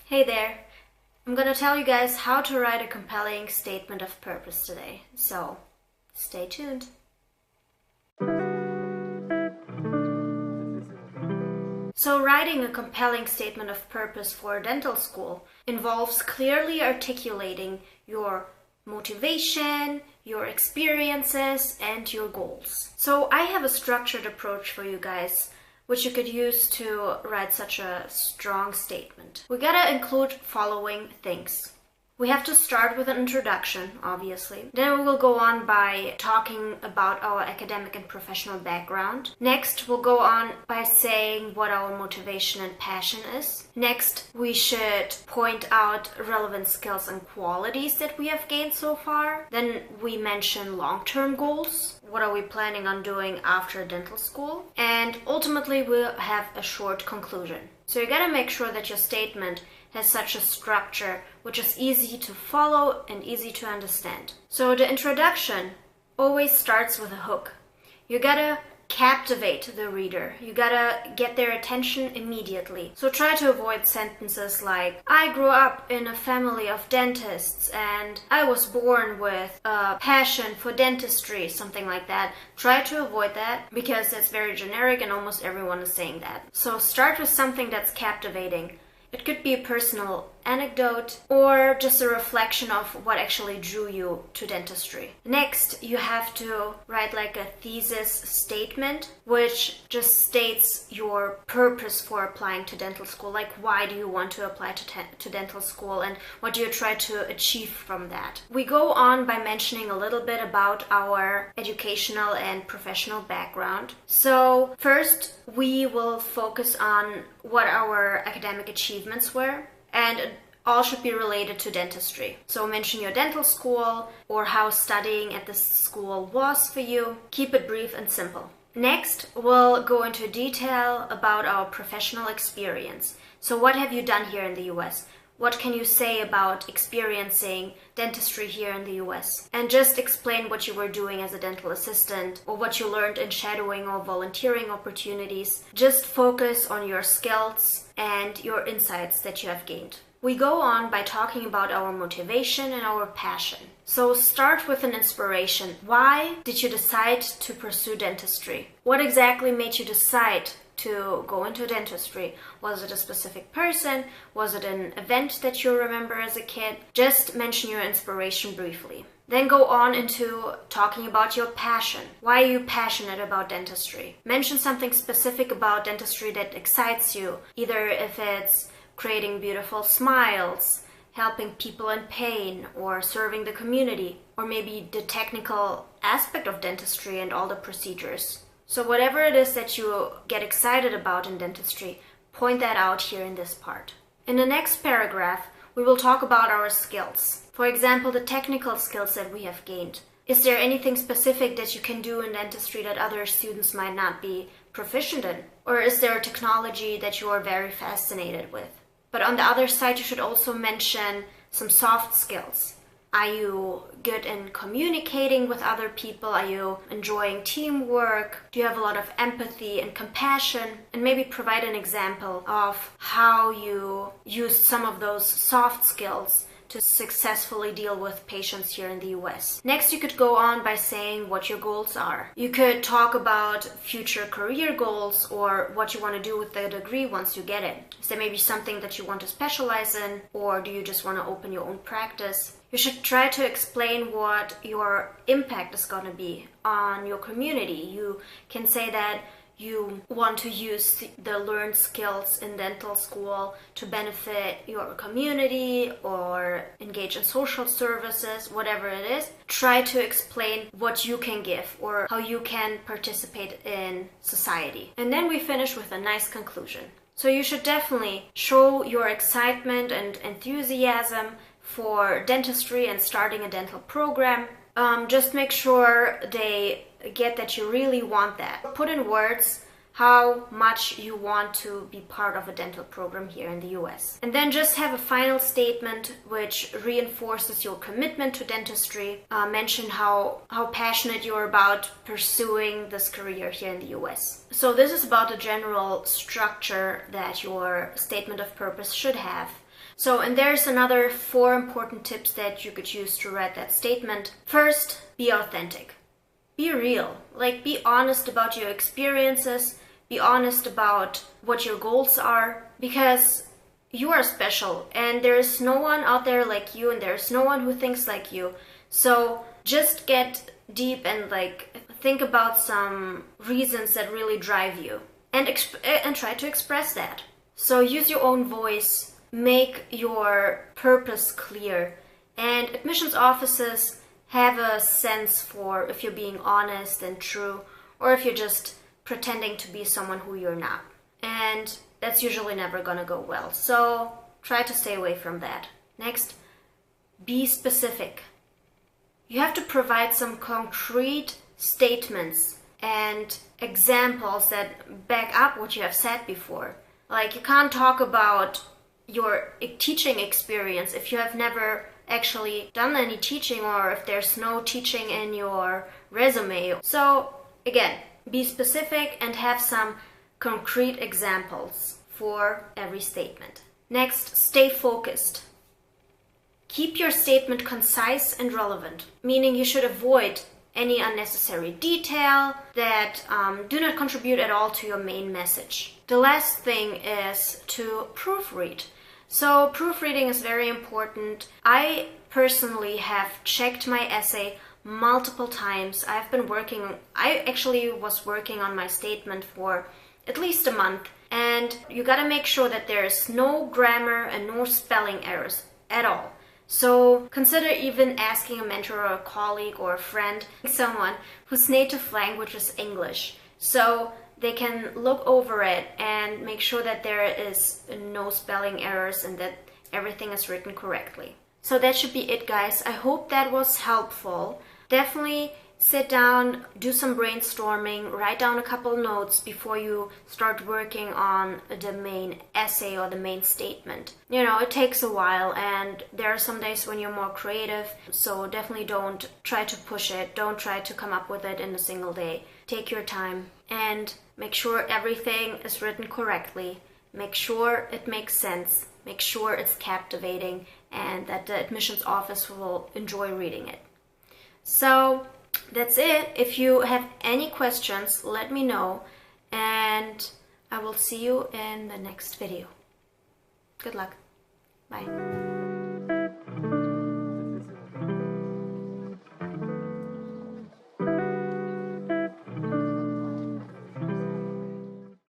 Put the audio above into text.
Hey there! I'm gonna tell you guys how to write a compelling statement of purpose today, so stay tuned. So writing a compelling statement of purpose for dental school involves clearly articulating your motivation, your experiences, and your goals. So I have a structured approach for you guys which you could use to write such a strong statement. We gotta include following things. We have to start with an introduction, obviously. Then we will go on by talking about our academic and professional background. Next, we'll go on by saying what our motivation and passion is. Next, we should point out relevant skills and qualities that we have gained so far. Then we mention long-term goals. What are we planning on doing after dental school? And ultimately, we'll have a short conclusion. So you gotta make sure that your statement has such a structure which is easy to follow and easy to understand. So the introduction always starts with a hook. You gotta captivate the reader. You gotta get their attention immediately. So try to avoid sentences like, I grew up in a family of dentists and I was born with a passion for dentistry, something like that. Try to avoid that because that's very generic and almost everyone is saying that. So start with something that's captivating. It could be a personal anecdote or just a reflection of what actually drew you to dentistry. Next, you have to write like a thesis statement, which just states your purpose for applying to dental school. Like, why do you want to apply to dental school and what do you try to achieve from that? We go on by mentioning a little bit about our educational and professional background. So first, we will focus on what our academic achievements were, and it all should be related to dentistry. So mention your dental school or how studying at this school was for you. Keep it brief and simple. Next, we'll go into detail about our professional experience. So what have you done here in the US? What can you say about experiencing dentistry here in the US? And just explain what you were doing as a dental assistant or what you learned in shadowing or volunteering opportunities. Just focus on your skills and your insights that you have gained. We go on by talking about our motivation and our passion. So start with an inspiration. Why did you decide to pursue dentistry? What exactly made you decide to go into dentistry? Was it a specific person? Was it an event that you remember as a kid? Just mention your inspiration briefly. Then go on into talking about your passion. Why are you passionate about dentistry? Mention something specific about dentistry that excites you, either if it's creating beautiful smiles, helping people in pain, or serving the community, or maybe the technical aspect of dentistry and all the procedures. So whatever it is that you get excited about in dentistry, point that out here in this part. In the next paragraph, we will talk about our skills. For example, the technical skills that we have gained. Is there anything specific that you can do in dentistry that other students might not be proficient in? Or is there a technology that you are very fascinated with? But on the other side, you should also mention some soft skills. Are you good in communicating with other people? Are you enjoying teamwork? Do you have a lot of empathy and compassion? And maybe provide an example of how you used some of those soft skills to successfully deal with patients here in the US. Next, you could go on by saying what your goals are. You could talk about future career goals or what you want to do with the degree once you get it. Is there maybe something that you want to specialize in, or do you just want to open your own practice? You should try to explain what your impact is going to be on your community. You can say that you want to use the learned skills in dental school to benefit your community or engage in social services, whatever it is. Try to explain what you can give or how you can participate in society. And then we finish with a nice conclusion. So you should definitely show your excitement and enthusiasm for dentistry and starting a dental program. Just make sure they get that you really want that. Put in words how much you want to be part of a dental program here in the US. And then just have a final statement which reinforces your commitment to dentistry. Mention how passionate you're about pursuing this career here in the US. So this is about the general structure that your statement of purpose should have. So, and there's another 4 important tips that you could use to write that statement. First, be authentic. Be real. Like, be honest about your experiences, be honest about what your goals are, because you are special and there's no one out there like you and there's no one who thinks like you. So just get deep and like think about some reasons that really drive you and try to express that. So use your own voice, make your purpose clear, and admissions offices have a sense for if you're being honest and true or if you're just pretending to be someone who you're not. And that's usually never gonna go well. So try to stay away from that. Next, be specific. You have to provide some concrete statements and examples that back up what you have said before. Like, you can't talk about your teaching experience if you have never actually done any teaching or if there's no teaching in your resume. So again, be specific and have some concrete examples for every statement. Next, stay focused. Keep your statement concise and relevant, meaning you should avoid any unnecessary detail that do not contribute at all to your main message. The last thing is to proofread. So proofreading is very important. I personally have checked my essay multiple times. I actually was working on my statement for at least a month, and you gotta make sure that there is no grammar and no spelling errors at all. So consider even asking a mentor or a colleague or a friend, someone whose native language is English, so they can look over it and make sure that there is no spelling errors and that everything is written correctly. So that should be it, guys. I hope that was helpful. Definitely sit down, do some brainstorming, write down a couple notes before you start working on the main essay or the main statement. You know, it takes a while and there are some days when you're more creative, so definitely don't try to push it. Don't try to come up with it in a single day. Take your time and make sure everything is written correctly. Make sure it makes sense. Make sure it's captivating and that the admissions office will enjoy reading it. So that's it. If you have any questions, let me know, and I will see you in the next video. Good luck. Bye.